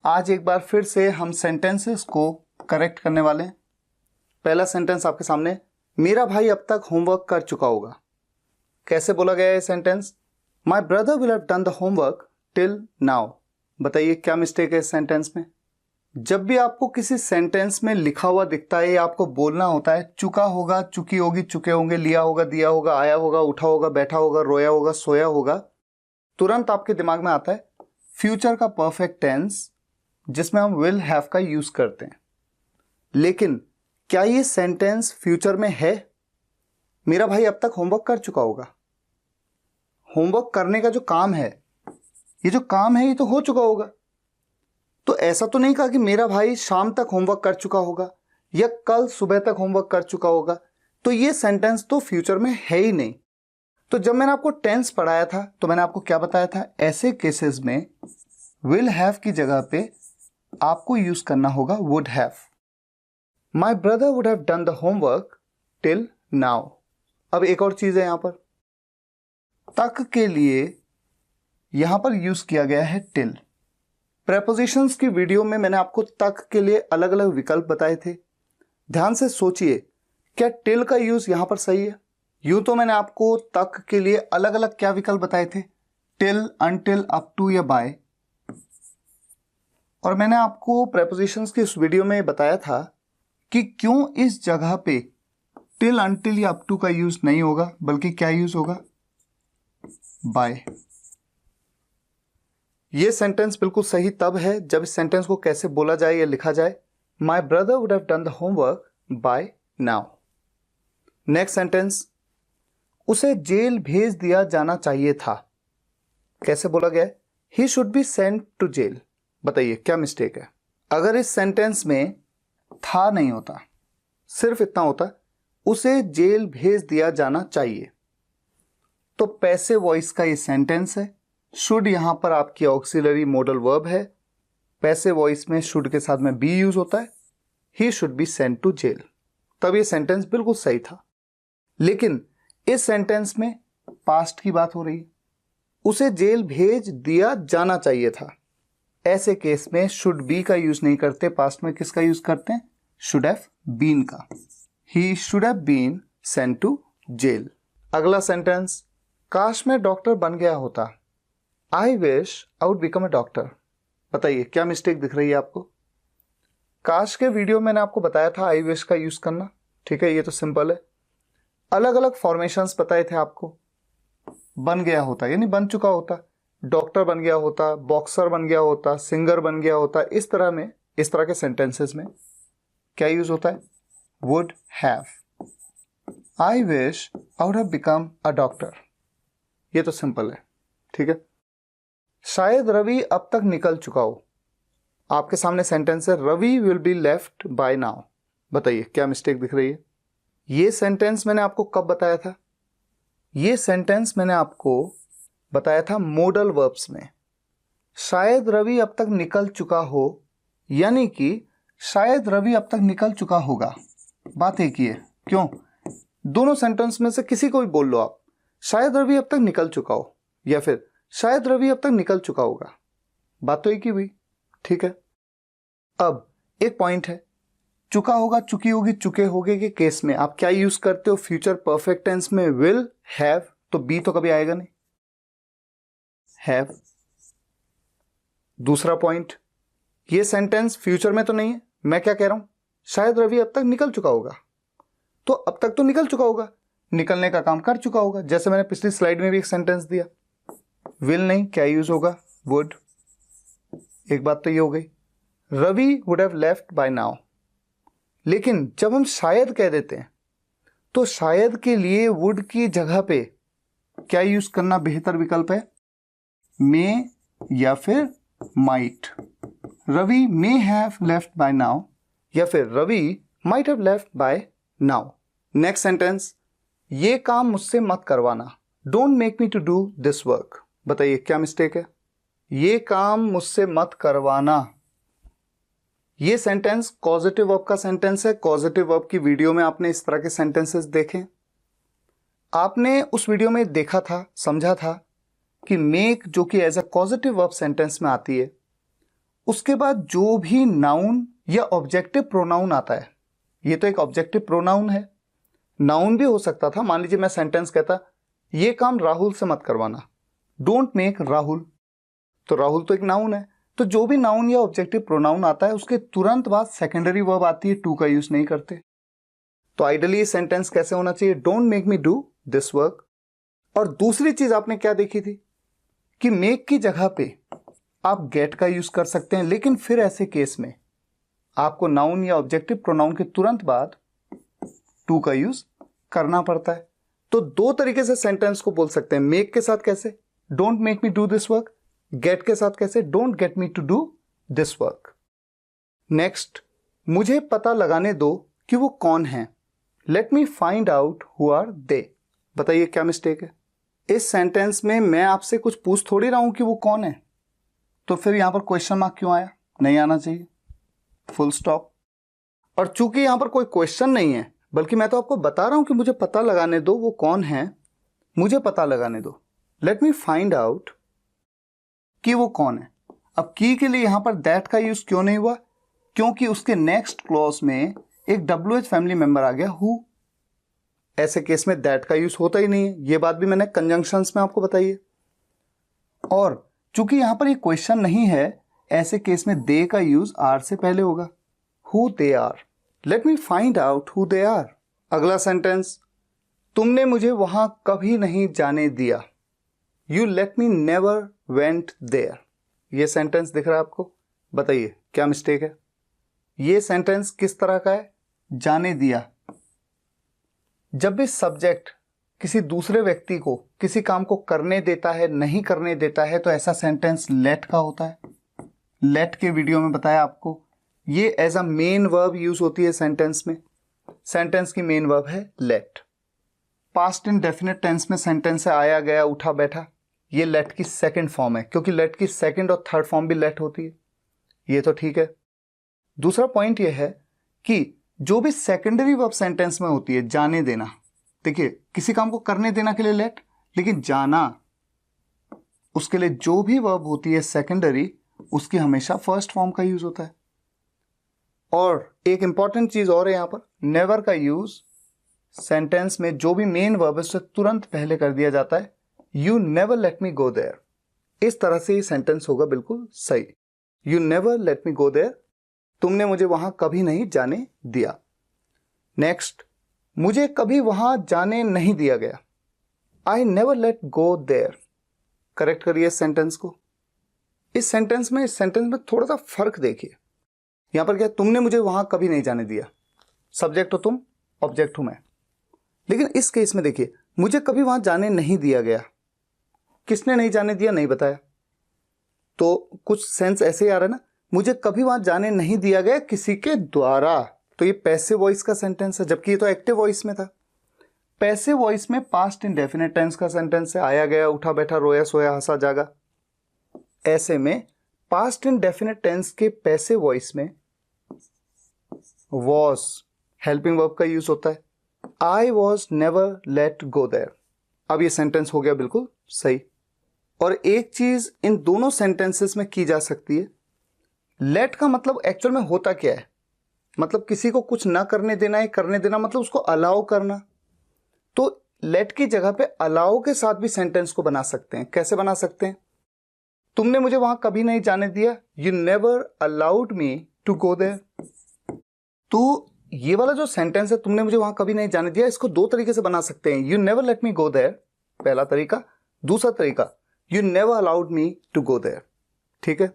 आज एक बार फिर से हम सेंटेंसेस को करेक्ट करने वाले हैं। पहला सेंटेंस आपके सामने, मेरा भाई अब तक होमवर्क कर चुका होगा। कैसे बोला गया है sentence? My brother will have done the homework till now. बताइए क्या मिस्टेक है इस सेंटेंस में? जब भी आपको किसी सेंटेंस में लिखा हुआ दिखता है या आपको बोलना होता है चुका होगा, चुकी होगी, चुके होंगे, लिया होगा, दिया होगा, आया होगा, उठा होगा, बैठा होगा, रोया होगा, सोया होगा, तुरंत आपके दिमाग में आता है फ्यूचर का परफेक्ट टेंस जिसमें हम विल हैव का यूज करते हैं। लेकिन क्या ये सेंटेंस फ्यूचर में है? मेरा भाई अब तक होमवर्क कर चुका होगा। होमवर्क करने का जो काम है, ये जो काम है ये तो हो चुका होगा। तो ऐसा तो नहीं कहा कि मेरा भाई शाम तक होमवर्क कर चुका होगा या कल सुबह तक होमवर्क कर चुका होगा। तो ये सेंटेंस तो फ्यूचर में है ही नहीं। तो जब मैंने आपको टेंस पढ़ाया था तो मैंने आपको क्या बताया था? ऐसे केसेस में विल हैव की जगह पे आपको यूज करना होगा would have. My brother would have done the homework till now. अब एक और चीज है यहां पर, तक के लिए यहां पर यूज किया गया है टिल। प्रेपोजिशंस की वीडियो में मैंने आपको तक के लिए अलग अलग विकल्प बताए थे। ध्यान से सोचिए, क्या टिल का यूज यहां पर सही है? यूं तो मैंने आपको तक के लिए अलग अलग क्या विकल्प बताए थे? टिल, अनटिल, अप टू या बाय। और मैंने आपको प्रेपोजिशंस की इस वीडियो में बताया था कि क्यों इस जगह पे टिल, अनटिल या अप टू का यूज नहीं होगा, बल्कि क्या यूज होगा? बाय। ये सेंटेंस बिल्कुल सही तब है जब इस सेंटेंस को कैसे बोला जाए या लिखा जाए, my brother would have done the homework by now. Next sentence, उसे जेल भेज दिया जाना चाहिए था। कैसे बोला गया है? He should be sent to jail. बताइए क्या मिस्टेक है? अगर इस सेंटेंस में था नहीं होता, सिर्फ इतना होता उसे जेल भेज दिया जाना चाहिए, तो पैसिव वॉइस का ये सेंटेंस है। शुड यहां पर आपकी ऑक्सिलरी मॉडल वर्ब है। पैसिव वॉइस में शुड के साथ में बी यूज होता है। He should be sent to jail. तब ये सेंटेंस बिल्कुल सही था। लेकिन इस सेंटेंस में पास्ट की बात हो रही है, उसे जेल भेज दिया जाना चाहिए था। ऐसे केस में शुड बी का यूज नहीं करते, पास्ट में किसका यूज करते हैं? शुड हैव बीन का। He should have been sent to jail. अगला सेंटेंस, काश मैं डॉक्टर बन गया होता। I wish I would become a doctor. बताइए क्या मिस्टेक दिख रही है आपको? काश के वीडियो में मैंने आपको बताया था आई विश का यूज करना, ठीक है, ये तो सिंपल है। अलग अलग फॉर्मेशंस बताए थे आपको। बन गया होता यानी बन चुका होता, डॉक्टर बन गया होता, बॉक्सर बन गया होता, सिंगर बन गया होता। इस तरह में, इस तरह के सेंटेंसेस में क्या यूज होता है? Would have. I wish I would have become a doctor. ये तो सिंपल है, ठीक है। शायद रवि अब तक निकल चुका हो। आपके सामने सेंटेंस है Ravi will be left by now. बताइए क्या मिस्टेक दिख रही है? ये सेंटेंस मैंने आपको कब बताया था? ये सेंटेंस मैंने आपको बताया था मॉडल वर्ब्स में। शायद रवि अब तक निकल चुका हो, यानी कि शायद रवि अब तक निकल चुका होगा। बात एक ही है। क्यों? दोनों सेंटेंस में से किसी को भी बोल लो आप, शायद रवि अब तक निकल चुका हो या फिर शायद रवि अब तक निकल चुका होगा, बात तो एक ही हुई, ठीक है। अब एक पॉइंट है, चुका होगा, चुकी होगी, चुके होगे के केस में आप क्या यूज करते हो? फ्यूचर परफेक्ट टेंस में विल हैव, तो बी तो कभी आएगा नहीं, हैव। दूसरा पॉइंट, ये सेंटेंस फ्यूचर में तो नहीं है। मैं क्या कह रहा हूं? शायद रवि अब तक निकल चुका होगा, तो अब तक तो निकल चुका होगा, निकलने का काम कर चुका होगा। जैसे मैंने पिछली स्लाइड में भी एक सेंटेंस दिया, विल नहीं, क्या यूज होगा? वुड। एक बात तो ये हो गई, Ravi would have left by now. लेकिन जब हम शायद कह देते हैं तो शायद के लिए वुड की जगह पे क्या यूज करना बेहतर विकल्प है? मे या फिर might. Ravi may have left by now या फिर Ravi might have left by now. Next sentence, ये काम मुझसे मत करवाना। Don't make me to do this work. बताइए क्या मिस्टेक है? ये काम मुझसे मत करवाना, ये सेंटेंस कॉजेटिव वर्ब का सेंटेंस है। कॉजेटिव वर्ब की वीडियो में आपने इस तरह के सेंटेंसेस देखे। आपने उस वीडियो में देखा था, समझा था कि मेक जो कि as a causative verb sentence में आती है, उसके बाद जो भी नाउन या ऑब्जेक्टिव प्रोनाउन आता है, ये तो एक ऑब्जेक्टिव प्रोनाउन है, नाउन भी हो सकता था। मान लीजिए मैं सेंटेंस कहता ये काम राहुल से मत करवाना, डोंट मेक राहुल, तो राहुल तो एक नाउन है। तो जो भी नाउन या ऑब्जेक्टिव प्रोनाउन आता है उसके तुरंत बाद सेकेंडरी वर्ब आती है, टू का यूज नहीं करते। तो आइडियली सेंटेंस कैसे होना चाहिए, don't make me do this work. और दूसरी चीज आपने क्या देखी थी कि मेक की जगह पे आप गेट का यूज कर सकते हैं, लेकिन फिर ऐसे केस में आपको नाउन या ऑब्जेक्टिव प्रोनाउन के तुरंत बाद टू का यूज करना पड़ता है। तो दो तरीके से सेंटेंस को बोल सकते हैं, मेक के साथ कैसे, don't make me do this work, get के साथ कैसे, don't get me to do this work. Next, मुझे पता लगाने दो कि वो कौन है, let me find out who are they. बताइए क्या मिस्टेक है? इस सेंटेंस में मैं आपसे कुछ पूछ थोड़ी रहा हूं कि वो कौन है, तो फिर यहां पर क्वेश्चन मार्क क्यों आया? नहीं आना चाहिए, फुल स्टॉप। और चूंकि यहां पर कोई क्वेश्चन नहीं है, बल्कि मैं तो आपको बता रहा हूं कि मुझे पता लगाने दो वो कौन है, मुझे पता लगाने दो, लेट मी फाइंड आउट कि वो कौन है। अब की के लिए यहां पर दैट का यूज क्यों नहीं हुआ? क्योंकि उसके नेक्स्ट क्लॉज में एक WH फैमिली मेंबर आ गया, हु। ऐसे केस में दैट का यूज होता ही नहीं है, ये बात भी मैंने कंजंक्शंस में आपको बताई है। और चूंकि यहां पर ये क्वेश्चन नहीं है, ऐसे केस में दे का यूज आर से पहले होगा, who they are, let me find out who they are. अगला सेंटेंस, तुमने मुझे वहां कभी नहीं जाने दिया, you let me never went there. ये सेंटेंस दिख रहा है आपको? बताइए क्या मिस्टेक है? ये सेंटेंस किस तरह का है? जाने दिया। जब भी सब्जेक्ट किसी दूसरे व्यक्ति को किसी काम को करने देता है, नहीं करने देता है, तो ऐसा सेंटेंस लेट का होता है। लेट के वीडियो में बताया आपको, ये as a main verb use होती है सेंटेंस में। सेंटेंस की मेन वर्ब है लेट। पास्ट इंडेफिनिट टेंस में सेंटेंस से आया गया उठा बैठा, ये लेट की सेकंड फॉर्म है, क्योंकि लेट की सेकंड और थर्ड फॉर्म भी लेट होती है। ये तो ठीक है। दूसरा पॉइंट ये है कि जो भी सेकेंडरी वर्ब सेंटेंस में होती है, जाने देना, देखिए किसी काम को करने देना के लिए लेट, लेकिन जाना, उसके लिए जो भी वर्ब होती है सेकेंडरी, उसकी हमेशा फर्स्ट फॉर्म का यूज होता है। और एक इंपॉर्टेंट चीज और है यहां पर, नेवर का यूज सेंटेंस में जो भी मेन वर्ब है उससे तुरंत पहले कर दिया जाता है, you never let me go there. इस तरह से ये सेंटेंस होगा बिल्कुल सही, you never let me go there, तुमने मुझे वहां कभी नहीं जाने दिया। नेक्स्ट, मुझे कभी वहां जाने नहीं दिया गया, I never let go there. Correct करिए सेंटेंस को। इस सेंटेंस में थोड़ा सा फर्क देखिए। यहां पर क्या, तुमने मुझे वहां कभी नहीं जाने दिया, सब्जेक्ट हो तुम, ऑब्जेक्ट हूं मैं। लेकिन इस केस में देखिए, मुझे कभी वहां जाने नहीं दिया गया, किसने नहीं जाने दिया नहीं बताया, तो कुछ सेंस ऐसे ही आ रहा है ना, मुझे कभी वहां जाने नहीं दिया गया किसी के द्वारा, तो ये पैसिव वॉइस का सेंटेंस है, जबकि ये तो एक्टिव वॉइस में था। पैसिव वॉइस में पास्ट इंडेफिनिट टेंस का सेंटेंस है, आया गया उठा बैठा रोया सोया हंसा जागा। ऐसे में पास्ट इंडेफिनिट टेंस के पैसिव वॉइस में वॉज हेल्पिंग वर्ब का यूज होता है, I was never let go there. अब ये सेंटेंस हो गया बिल्कुल सही। और एक चीज इन दोनों सेंटेंसेस में की जा सकती है, लेट का मतलब एक्चुअल में होता क्या है, मतलब किसी को कुछ ना करने देना है, करने देना मतलब उसको अलाउ करना। तो लेट की जगह पे अलाउ के साथ भी सेंटेंस को बना सकते हैं। कैसे बना सकते हैं? तुमने मुझे वहां कभी नहीं जाने दिया, you never allowed me to go there. तो ये वाला जो सेंटेंस है, तुमने मुझे वहां कभी नहीं जाने दिया, इसको दो तरीके से बना सकते हैं, you never let me go there, पहला तरीका। दूसरा तरीका, you never allowed me to go there. ठीक है।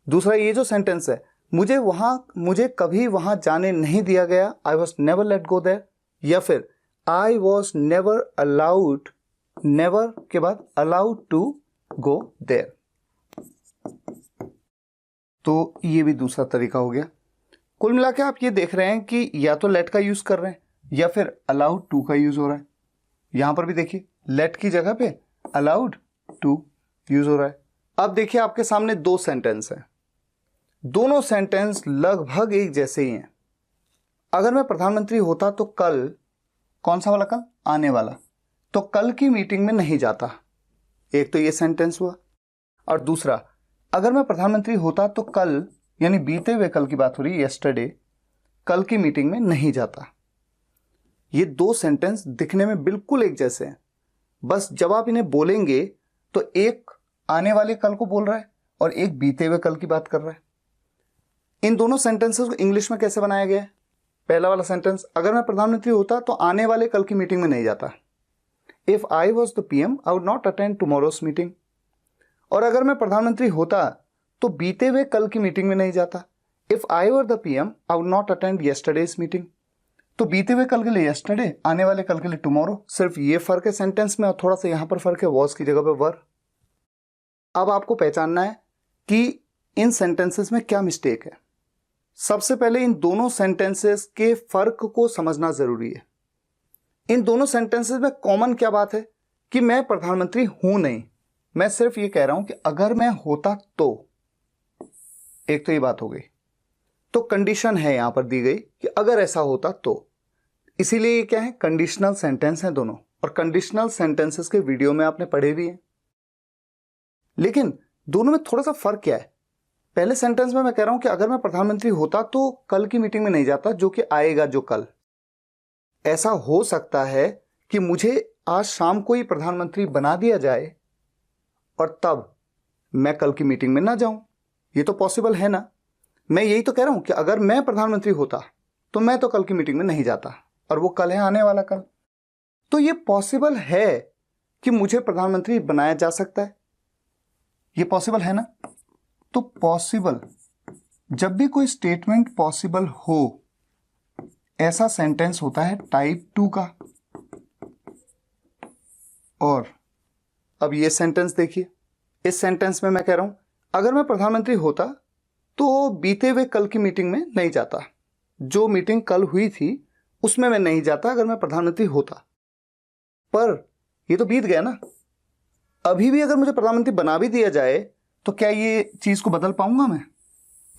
दूसरा ये जो सेंटेंस है, मुझे कभी वहां जाने नहीं दिया गया, I was never let go there, या फिर I was never allowed, never के बाद अलाउड टू गो देयर। तो ये भी दूसरा तरीका हो गया। कुल मिला के आप ये देख रहे हैं कि या तो लेट का यूज कर रहे हैं या फिर अलाउड टू का यूज हो रहा है। यहां पर भी देखिए, लेट की जगह पे अलाउड टू यूज हो रहा है। अब देखिए आपके सामने दो सेंटेंस हैं, दोनों सेंटेंस लगभग एक जैसे ही हैं। अगर मैं प्रधानमंत्री होता तो कल, कौन सा वाला कल? आने वाला, तो कल की मीटिंग में नहीं जाता। एक तो ये सेंटेंस हुआ। और दूसरा, अगर मैं प्रधानमंत्री होता तो कल, यानी बीते हुए कल की बात हो रही है, यस्टरडे, कल की मीटिंग में नहीं जाता। ये दो सेंटेंस दिखने में बिल्कुल एक जैसे हैं, बस जब आप इन्हें बोलेंगे तो एक आने वाले कल को बोल रहा है और एक बीते हुए कल की बात कर रहा है। इन दोनों सेंटेंसेस को इंग्लिश में कैसे बनाया गया है? पहला वाला सेंटेंस, अगर मैं प्रधानमंत्री होता तो आने वाले कल की मीटिंग में नहीं जाता। If I was the PM I would not attend tomorrow's meeting. और अगर मैं प्रधानमंत्री होता तो बीते हुए कल की मीटिंग में नहीं जाता। If I were the PM I would not attend yesterday's meeting. तो बीते हुए कल के लिए यस्टरडे, आने वाले कल के लिए टुमारो। सिर्फ ये फर्क है सेंटेंस में, और थोड़ा सा यहां पर फर्क है, वॉज की जगह पे वर। अब आपको पहचानना है कि इन सेंटेंसेस में क्या मिस्टेक है। सबसे पहले इन दोनों सेंटेंसेस के फर्क को समझना जरूरी है। इन दोनों सेंटेंसेस में कॉमन क्या बात है कि मैं प्रधानमंत्री हूं नहीं, मैं सिर्फ ये कह रहा हूं कि अगर मैं होता तो। एक तो ये बात हो गई। तो कंडीशन है यहां पर दी गई कि अगर ऐसा होता तो, इसीलिए ये क्या है, कंडीशनल सेंटेंस हैं दोनों। और कंडीशनल सेंटेंसेस के वीडियो में आपने पढ़े भी हैं। लेकिन दोनों में थोड़ा सा फर्क क्या है? पहले सेंटेंस में मैं कह रहा हूं कि अगर मैं प्रधानमंत्री होता तो कल की मीटिंग में नहीं जाता, जो कि आएगा जो कल। ऐसा हो सकता है कि मुझे आज शाम को ही प्रधानमंत्री बना दिया जाए और तब मैं कल की मीटिंग में ना जाऊं। ये तो पॉसिबल है ना। मैं यही तो कह रहा हूं कि अगर मैं प्रधानमंत्री होता तो मैं तो कल की मीटिंग में नहीं जाता, और वो कल है आने वाला कल। तो ये पॉसिबल है कि मुझे प्रधानमंत्री बनाया जा सकता है। ये पॉसिबल है ना। तो पॉसिबल, जब भी कोई स्टेटमेंट पॉसिबल हो, ऐसा सेंटेंस होता है टाइप 2 का। और अब ये सेंटेंस देखिए। इस सेंटेंस में मैं कह रहा हूं अगर मैं प्रधानमंत्री होता तो बीते हुए कल की मीटिंग में नहीं जाता। जो मीटिंग कल हुई थी उसमें मैं नहीं जाता अगर मैं प्रधानमंत्री होता। पर ये तो बीत गया ना। अभी भी अगर मुझे प्रधानमंत्री बना भी दिया जाए तो क्या ये चीज को बदल पाऊंगा मैं?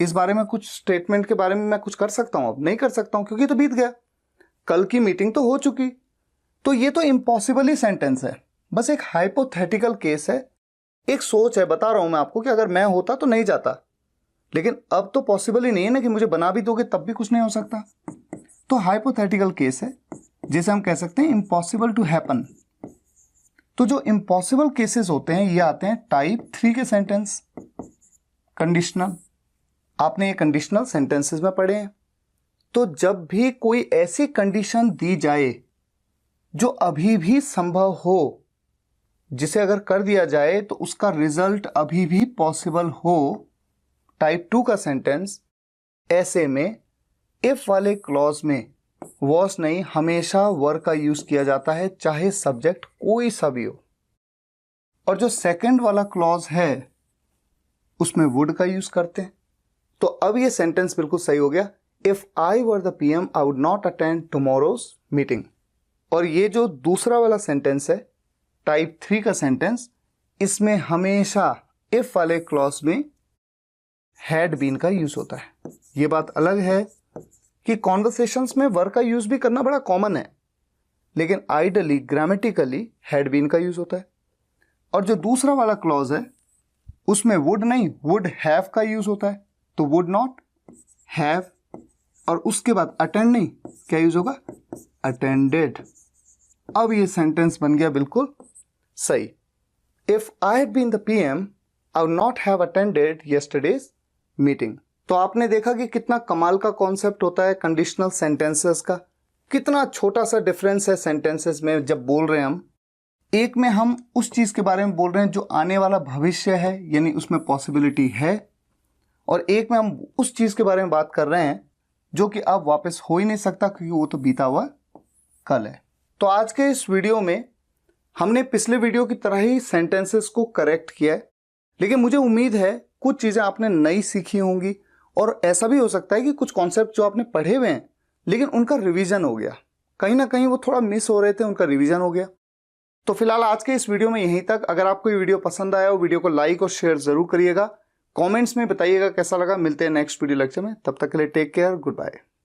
इस बारे में कुछ स्टेटमेंट के बारे में मैं कुछ कर सकता हूं? अब नहीं कर सकता हूं, क्योंकि तो बीत गया। कल की मीटिंग तो हो चुकी। तो ये तो इम्पॉसिबल ही सेंटेंस है, बस एक हाइपोथेटिकल केस है, एक सोच है। बता रहा हूं मैं आपको कि अगर मैं होता तो नहीं जाता। लेकिन अब तो पॉसिबल ही नहीं है ना कि मुझे बना भी दोगे तब भी कुछ नहीं हो सकता। तो हाइपोथेटिकल केस है, जिसे हम कह सकते हैं इम्पॉसिबल टू हैपन। तो जो इम्पॉसिबल केसेस होते हैं ये आते हैं टाइप 3 के सेंटेंस, कंडीशनल। आपने ये कंडीशनल सेंटेंसेस में पढ़े हैं। तो जब भी कोई ऐसी कंडीशन दी जाए जो अभी भी संभव हो, जिसे अगर कर दिया जाए तो उसका रिजल्ट अभी भी पॉसिबल हो, टाइप 2 का सेंटेंस, ऐसे में इफ वाले क्लॉज में वॉज नहीं, हमेशा वर का यूज किया जाता है, चाहे सब्जेक्ट कोई सा भी हो। और जो सेकंड वाला क्लॉज है उसमें वुड का यूज करते हैं। तो अब ये सेंटेंस बिल्कुल सही हो गया, if I were the PM I would not attend tomorrow's meeting. और ये जो दूसरा वाला सेंटेंस है टाइप 3 का सेंटेंस, इसमें हमेशा इफ वाले क्लॉज में हैड बीन का यूज होता है। ये बात अलग है कि कॉन्वर्सेशंस में वर का यूज भी करना बड़ा कॉमन है, लेकिन आइडली ग्रामेटिकली हैड बीन का यूज होता है। और जो दूसरा वाला क्लॉज है उसमें वुड नहीं, वुड हैव का यूज होता है। तो वुड नॉट, हैव, और उसके बाद अटेंड नहीं, क्या यूज होगा, अटेंडेड। अब ये सेंटेंस बन गया बिल्कुल सही। If I had been the PM I would not have attended yesterday's meeting. तो आपने देखा कि कितना कमाल का कॉन्सेप्ट होता है कंडीशनल सेंटेंसेस का। कितना छोटा सा डिफरेंस है सेंटेंसेस में जब बोल रहे हैं हम। एक में हम उस चीज के बारे में बोल रहे हैं जो आने वाला भविष्य है, यानी उसमें पॉसिबिलिटी है, और एक में हम उस चीज के बारे में बात कर रहे हैं जो कि अब वापस हो ही नहीं सकता, क्योंकि वो तो बीता हुआ कल है। तो आज के इस वीडियो में हमने पिछले वीडियो की तरह ही सेंटेंसेस को करेक्ट किया है, लेकिन मुझे उम्मीद है कुछ चीजें आपने नई सीखी होंगी। और ऐसा भी हो सकता है कि कुछ कॉन्सेप्ट जो आपने पढ़े हुए हैं लेकिन उनका रिवीजन हो गया, कहीं ना कहीं वो थोड़ा मिस हो रहे थे, उनका रिवीजन हो गया। तो फिलहाल आज के इस वीडियो में यहीं तक। अगर आपको ये वीडियो पसंद आया हो, वीडियो को लाइक और शेयर जरूर करिएगा। कमेंट्स में बताइएगा कैसा लगा। मिलते हैं नेक्स्ट वीडियो लेक्चर में, तब तक के लिए टेक केयर, गुड बाय।